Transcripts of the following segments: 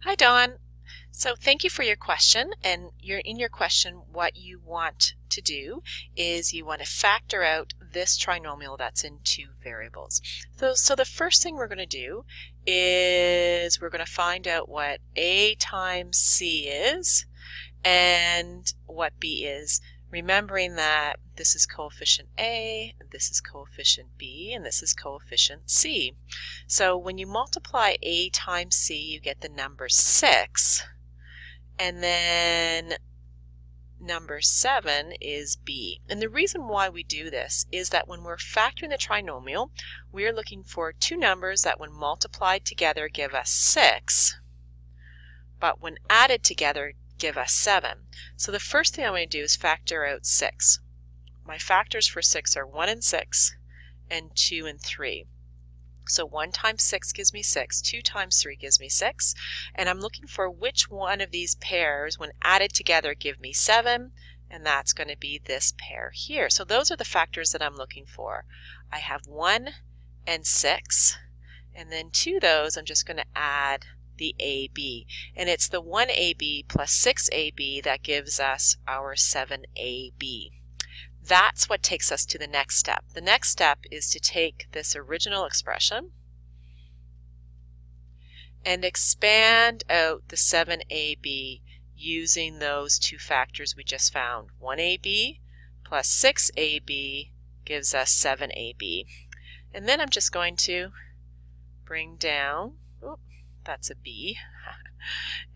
Hi, Dawn. So thank you for your question. And in your question, what you want to do is you want to factor out this trinomial that's in two variables. So the first thing we're going to do is we're going to find out what A times C is and what B is, remembering that this is coefficient A, this is coefficient B, and this is coefficient C. So when you multiply A times C, you get the number 6, and then number 7 is B. And the reason why we do this is that when we're factoring the trinomial, we are looking for two numbers that when multiplied together give us 6, but when added together give us 7. So the first thing I'm going to do is factor out 6. My factors for 6 are 1 and 6 and 2 and 3. So 1 times 6 gives me 6, 2 times 3 gives me 6, and I'm looking for which one of these pairs when added together give me 7, and that's going to be this pair here. So those are the factors that I'm looking for. I have 1 and 6, and then to those I'm just going to add the AB, and it's the 1AB plus 6AB that gives us our 7AB. That's what takes us to the next step. The next step is to take this original expression and expand out the 7AB using those two factors we just found. 1AB plus 6AB gives us 7AB. And then I'm just going to bring down, that's a B,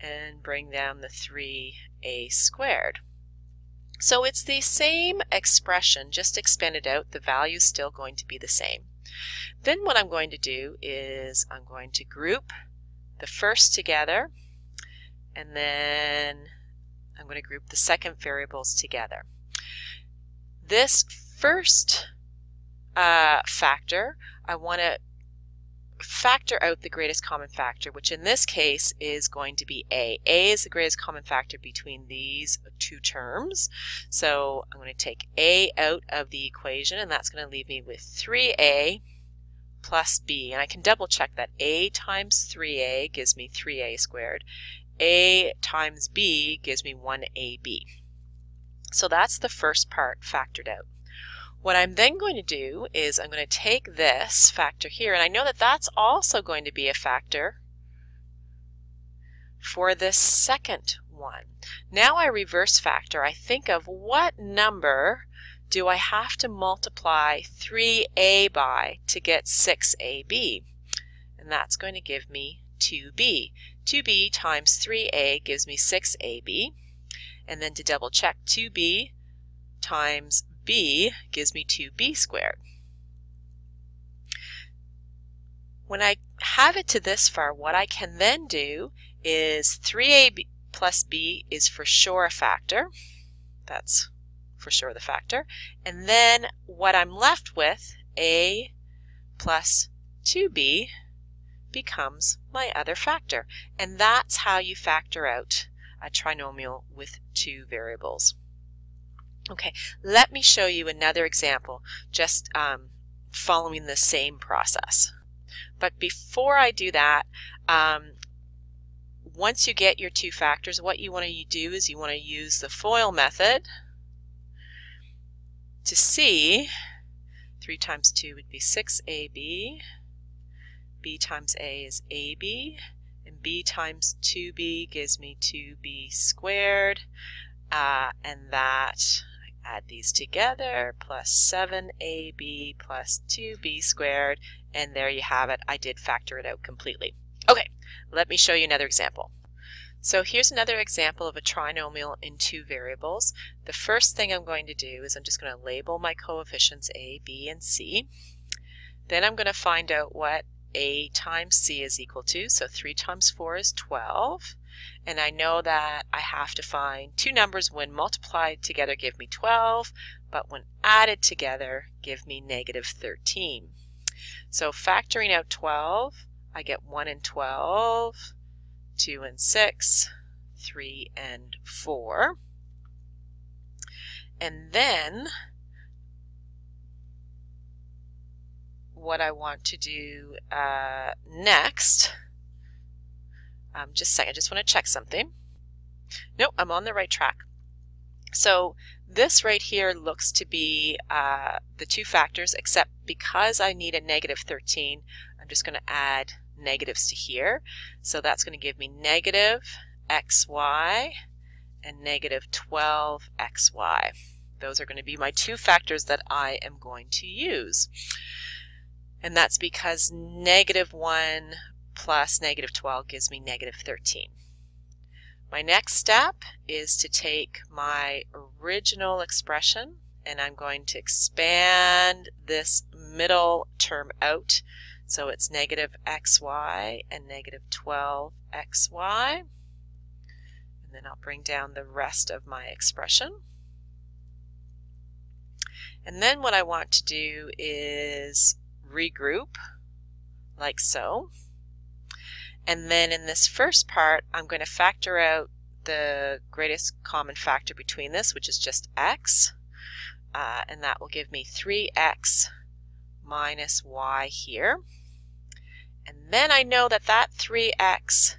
and bring down the 3A squared. So it's the same expression, just expanded out. The value is still going to be the same. Then what I'm going to do is I'm going to group the first together, and then I'm going to group the second variables together. This first factor, I want to factor out the greatest common factor, which in this case is going to be A. A is the greatest common factor between these two terms. So I'm going to take A out of the equation, and that's going to leave me with 3A plus B. And I can double check that. A times 3A gives me 3A squared. A times B gives me 1AB. So that's the first part factored out. What I'm then going to do is I'm going to take this factor here, and I know that that's also going to be a factor for this second one. Now I reverse factor. I think of what number do I have to multiply 3A by to get 6AB? And that's going to give me 2B. 2B times 3A gives me 6AB. And then to double check, 2B times B gives me 2B squared. When I have it to this far, what I can then do is 3A plus B is for sure a factor. That's for sure the factor. And then what I'm left with, A plus 2B, becomes my other factor. And that's how you factor out a trinomial with two variables. Okay, let me show you another example, just following the same process. But before I do that, once you get your two factors, what you want to do is you want to use the FOIL method to see 3 times 2 would be 6AB, B times A is AB, and B times 2B gives me 2B squared, and that add these together, plus 7AB plus 2B squared, and there you have it. I did factor it out completely. Okay, let me show you another example. So here's another example of a trinomial in two variables. The first thing I'm going to do is I'm just going to label my coefficients A, B, and C. Then I'm going to find out what A times C is equal to. So 3 times 4 is 12. And I know that I have to find two numbers when multiplied together give me 12, but when added together give me negative 13. So factoring out 12, I get 1 and 12, 2 and 6, 3 and 4. And then what I want to do next Just a second, I just want to check something. Nope, I'm on the right track. So this right here looks to be the two factors, except because I need a negative 13, I'm just going to add negatives to here. So that's going to give me negative xy and negative 12xy. Those are going to be my two factors that I am going to use. And that's because negative 1 plus negative 12 gives me negative 13. My next step is to take my original expression and I'm going to expand this middle term out. So it's negative xy and negative 12xy. And then I'll bring down the rest of my expression. And then what I want to do is regroup like so. And then in this first part, I'm going to factor out the greatest common factor between this, which is just x. And that will give me 3x minus y here. And then I know that that 3x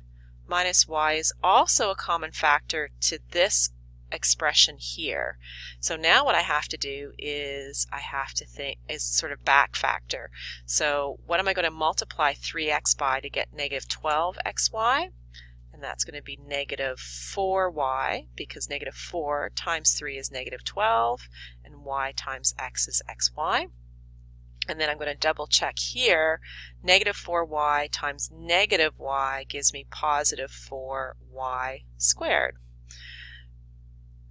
minus y is also a common factor to this expression here. So now what I have to do is I have to think is sort of back factor. So what am I going to multiply 3x by to get negative 12xy? And that's going to be negative 4y, because negative 4 times 3 is negative 12 and y times x is xy. And then I'm going to double check here. Negative 4y times negative y gives me positive 4y squared.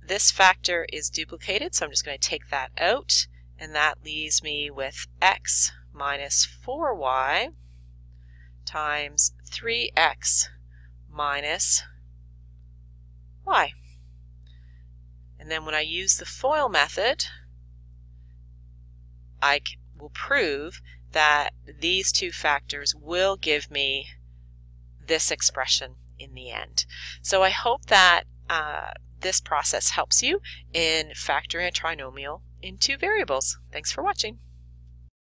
This factor is duplicated, so I'm just going to take that out, and that leaves me with x minus 4y times 3x minus y. And then when I use the FOIL method, I will prove that these two factors will give me this expression in the end. So I hope that this process helps you in factoring a trinomial in two variables. Thanks for watching.